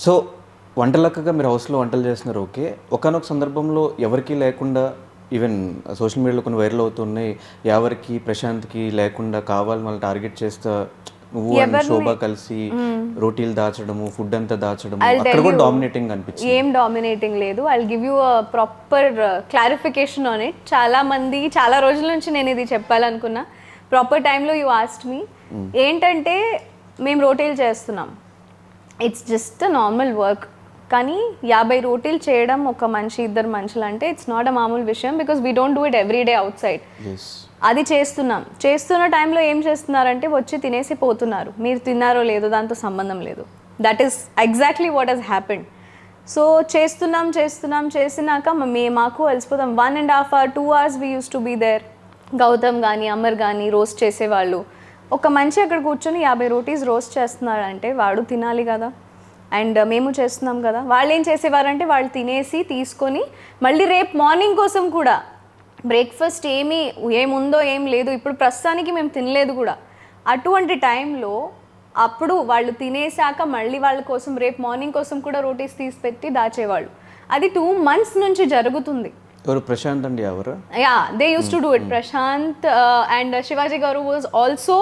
So వంటలక్కగా మీరు హౌస్లో వంటలు చేస్తున్నారు, ఓకే. ఒకానొక సందర్భంలో ఎవరికీ లేకుండా, ఈవెన్ సోషల్ మీడియాలో కొన్ని వైరల్ అవుతున్నాయి, ఎవరికి ప్రశాంత్కి లేకుండా కావాలని వాళ్ళు టార్గెట్ చేస్తా నువ్వు అండ్ శోభ కలిసి రోటీలు దాచడము, ఫుడ్ అంతా దాచడము, అక్కడ కూడా డామినేటింగ్ అనిపించింది. ఏం డామినేటింగ్ లేదు. I will give you a proper clarification on it. చాలా మంది చాలా రోజుల నుంచి నేను ఇది చెప్పాలనుకున్నా, ప్రాపర్ టైంలో యూ ఆస్క్డ్ మీ. ఏంటంటే మేము రోటీలు చేస్తున్నాం, ఇట్స్ జస్ట్ నార్మల్ వర్క్. కానీ 50 రోటీలు చేయడం ఒక మనిషి, ఇద్దరు మనుషులు అంటే ఇట్స్ నాట్ అ మామూలు విషయం, because we don't do it every day out side. అది చేస్తున్న టైంలో ఏం చేస్తున్నారంటే వచ్చి తినేసి పోతున్నారు. మీరు తిన్నారో లేదో దాంతో సంబంధం లేదు. That is exactly what has happened. So చేసినాక మాకు అలసిపోతాం. 1.5 hours 2 hours we use to be there. Gautam కానీ అమర్ కానీ రోస్ట్ చేసేవాళ్ళు. ఒక మనిషి అక్కడ కూర్చొని 50 రోటీస్ రోస్ట్ చేస్తున్నారంటే వాడు తినాలి కదా, అండ్ మేము చేస్తున్నాం కదా. వాళ్ళు ఏం చేసేవారంటే వాళ్ళు తినేసి తీసుకొని మళ్ళీ రేపు మార్నింగ్ కోసం కూడా బ్రేక్ఫాస్ట్ ఏముందో ఏం లేదు, ఇప్పుడు ప్రస్తుతానికి మేము తినలేదు కూడా. అటువంటి టైంలో అప్పుడు వాళ్ళు తినేసాక మళ్ళీ వాళ్ళ కోసం రేపు మార్నింగ్ కోసం కూడా రోటీస్ తీసి పెట్టి దాచేవాళ్ళు. అది 2 months నుంచి జరుగుతుంది. ఎవరు? ప్రశాంత్ అండి ఎవరు? Yeah, they use to do it. Prashanth and Shivaji గారు was also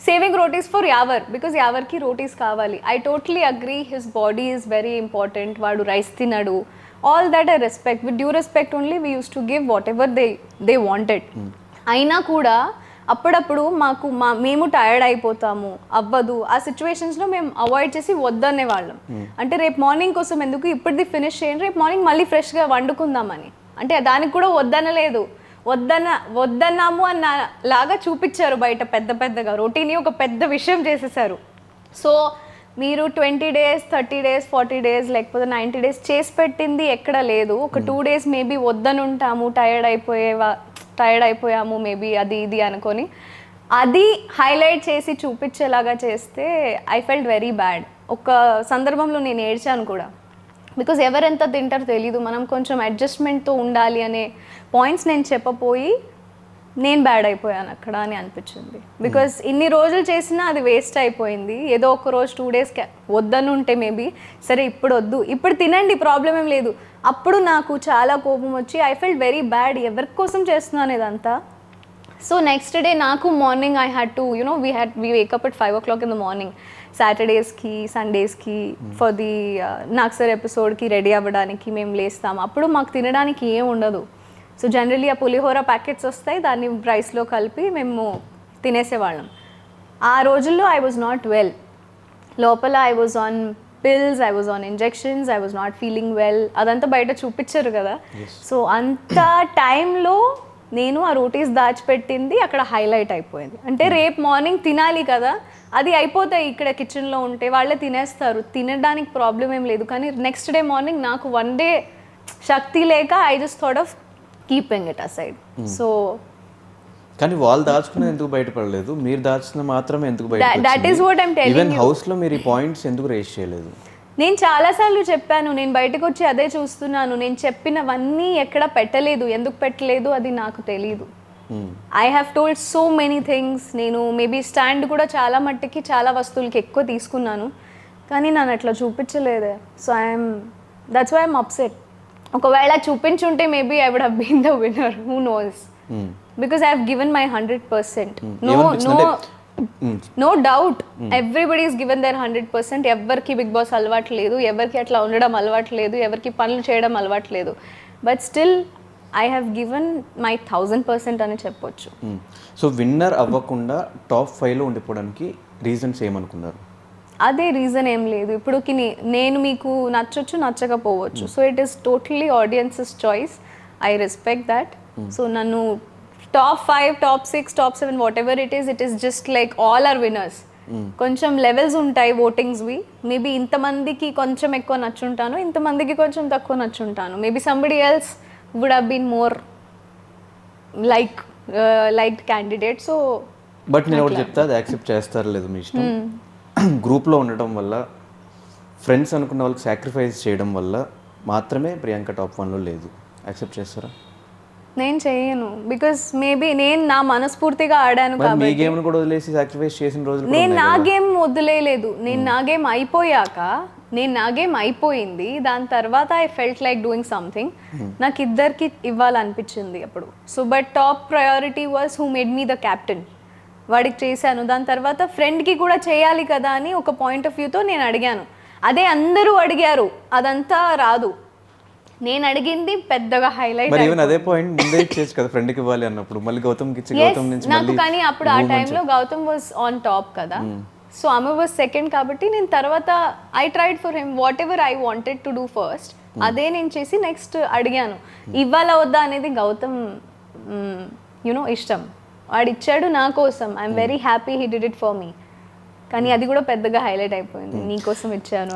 saving rotis for Yawar, because యావర్కి రోటీస్ కావాలి. I totally agree, his body is very important. వాడు రైస్ తినడు. All that I respect. With due respect only we use to give whatever they wanted. అయినా కూడా అప్పుడప్పుడు మేము tired అయిపోతాము, అవ్వదు. ఆ సిచ్యువేషన్స్లో మేము అవాయిడ్ చేసి వద్దనే వాళ్ళం. అంటే రేపు మార్నింగ్ కోసం ఎందుకు, ఇప్పటిది ఫినిష్ చేయండి, రేపు మార్నింగ్ మళ్ళీ ఫ్రెష్గా వండుకుందామని. అంటే దానికి కూడా వద్దనలేదు. వద్దన్నాము అన్న లాగా చూపించారు బయట పెద్దగా. రొటీని ఒక పెద్ద విషయం చేసేసారు. సో మీరు 20 days 30 days 40 days లేకపోతే 90 days చేసి పెట్టింది ఎక్కడ లేదు. ఒక 2 days మేబీ వద్దనుంటాము, టైర్డ్ అయిపోయాము మేబీ, అది ఇది అనుకొని అది హైలైట్ చేసి చూపించేలాగా చేస్తే ఐ ఫెల్ట్ వెరీ బ్యాడ్. ఒక సందర్భంలో నేను ఏడ్చాను కూడా, బికాజ్ ఎవరెంత తింటారో తెలీదు. మనం కొంచెం అడ్జస్ట్మెంట్తో ఉండాలి అనే పాయింట్స్ నేను చెప్పపోయి నేను బ్యాడ్ అయిపోయాను అక్కడ అని అనిపించింది. బికాజ్ ఇన్ని రోజులు చేసినా అది వేస్ట్ అయిపోయింది. ఏదో ఒక రోజు 2 days వద్దను ఉంటే మేబీ సరే ఇప్పుడు వద్దు, ఇప్పుడు తినండి, ప్రాబ్లం ఏం లేదు. అప్పుడు నాకు చాలా కోపం వచ్చి ఐ ఫెల్ట్ వెరీ బ్యాడ్, ఎవరి కోసం చేస్తున్నాను ఇదంతా. సో నెక్స్ట్ డే నాకు morning I had to we wake up at 5 o'clock in the morning. సాటర్డేస్కి సండేస్కి ఫర్ ది నాక్సర్ ఎపిసోడ్కి రెడీ అవ్వడానికి మేము లేస్తాము. అప్పుడు మాకు తినడానికి ఏం ఉండదు. సో జనరలీ ఆ పులిహోర ప్యాకెట్స్ వస్తాయి, దాన్ని రైస్లో కలిపి మేము తినేసేవాళ్ళం. ఆ రోజుల్లో ఐ వాజ్ నాట్ వెల్. లోపల I was on pills, I was on injections, I was not feeling well. అదంతా బయట చూపించారు కదా. సో అంత టైంలో నేను ఆ రోటీస్ దాచిపెట్టింది అక్కడ హైలైట్ అయిపోయింది. అంటే రేపు మార్నింగ్ తినాలి కదా, అది అయిపోతాయి ఇక్కడ కిచెన్లో ఉంటే, వాళ్ళే తినేస్తారు, తినడానికి ప్రాబ్లం ఏం లేదు. కానీ నెక్స్ట్ డే మార్నింగ్ నాకు 1 day శక్తి లేక I just thought of keeping it aside. So కానీ వాళ్ళు దాచుకున్నది ఎందుకు బయటపడలేదు, మీరు దాచిన మాత్రమే ఎందుకు బయట? That is what I'm telling you. Even హౌస్లో మీరు ఈ పాయింట్స్ ఎందుకు రేస్ చేయలేదు? నేను చాలాసార్లు చెప్పాను, నేను బయటకు వచ్చి అదే చూస్తున్నాను. నేను చెప్పినవన్నీ ఎక్కడ పెట్టలేదు. ఎందుకు పెట్టలేదు అది నాకు తెలీదు. I have told so many things. నేను మేబీ స్టాండ్ కూడా చాలా మట్టికి చాలా వస్తువులకి ఎక్కువ తీసుకున్నాను, కానీ నన్ను అట్లా చూపించలేదే. So that's why I'm upset. ఒకవేళ చూపించుంటే maybe I would have been the winner, who knows, because I have given my 100%. No doubt, everybody is given their 100%. ఎవరికి బిగ్ బాస్ అలవాటు లేదు, ఎవరికి అట్లా ఉండడం అలవాటు లేదు, ఎవరికి పనులు చేయడం అలవాటు లేదు. But still I have given my 1000% అని చెప్పొచ్చు. సో విన్నర్ అవ్వకుండా టాప్ 5లో ఉండిపోవడానికి రీజన్స్ ఏమనుకున్నారు? అదే రీజన్ ఏం లేదు. ఇప్పుడు నేను మీకు నచ్చొచ్చు, నచ్చకపోవచ్చు. So it is totally audiences choice. I respect that. So నన్ను top 5, top 6, top 7 whatever it is just like all are winners. కొంచెం లెవెల్స్ ఉంటాయి ఓటింగ్స్వి. మేబీ ఇంతమందికి కొంచెం ఎక్కువ నచ్చుంటాను, ఇంతమందికి కొంచెం తక్కువ నచ్చుంటాను. Maybe somebody else would have been more like candidate. So but నేను ఒకటి చెప్తా, అది యాక్సెప్ట్ చేస్తారు లేదు మీ ఇష్టం. గ్రూప్లో ఉండటం వల్ల, ఫ్రెండ్స్ అనుకున్న వాళ్ళకి సాక్రిఫైస్ చేయడం వల్ల మాత్రమే ప్రియాంక టాప్ 1లో లేదు. యాక్సెప్ట్ చేస్తారా? నేను చేయను బికాస్ మేబీ నేను నా మనస్ఫూర్తిగా ఆడాను మరి మీ కాబట్టి. గేమ్ను కూడా వదిలేసి సాక్రిఫైస్ చేసిన రోజులు కూడా నేను ఉన్నాయి నా కదా. గేమ్ వదిలేయలేదు. నేను నా గేమ్ అయిపోయాక నా గేమ్ అయిపోయింది. దాని తర్వాత I felt like doing something. నాకు ఇద్దరికి ఇవ్వాలనిపించింది అప్పుడు. So but top priority was who made me the captain. వాడికి చేశాను. దాని తర్వాత ఫ్రెండ్కి కూడా చేయాలి కదా అని ఒక పాయింట్ ఆఫ్ వ్యూతో నేను అడిగాను. అదే అందరూ అడిగారు, అదంతా రాదు. నేను అడిగింది పెద్దగా హైలైట్. మరి ఈవెన్ అదే పాయింట్ ముందే ఇచ్చేసి కదా ఫ్రెండ్కి ఇవ్వాలి అన్నప్పుడు, మళ్ళీ గౌతమ్కి ఇచ్చి గౌతమ్ నుంచి నాకు మళ్ళీ కానీ అప్పుడు ఆ టైంలో గౌతమ్ వాజ్ ఆన్ టాప్ కదా. సో ఆమె వాజ్ సెకండ్ కాబట్టి నేను తర్వాత I tried for him what ever I wanted to do first. అదే నేను చేసి నెక్స్ట్ అడిగాను. ఇవ్వాలా వద్దా అనేది గౌతమ్ యునో ఇష్టం. వాడు ఇచ్చాడు నా కోసం. I'm very happy he did it for me. కానీ అది కూడా పెద్దగా హైలైట్ అయిపోయింది, నీ కోసం ఇచ్చాను అని.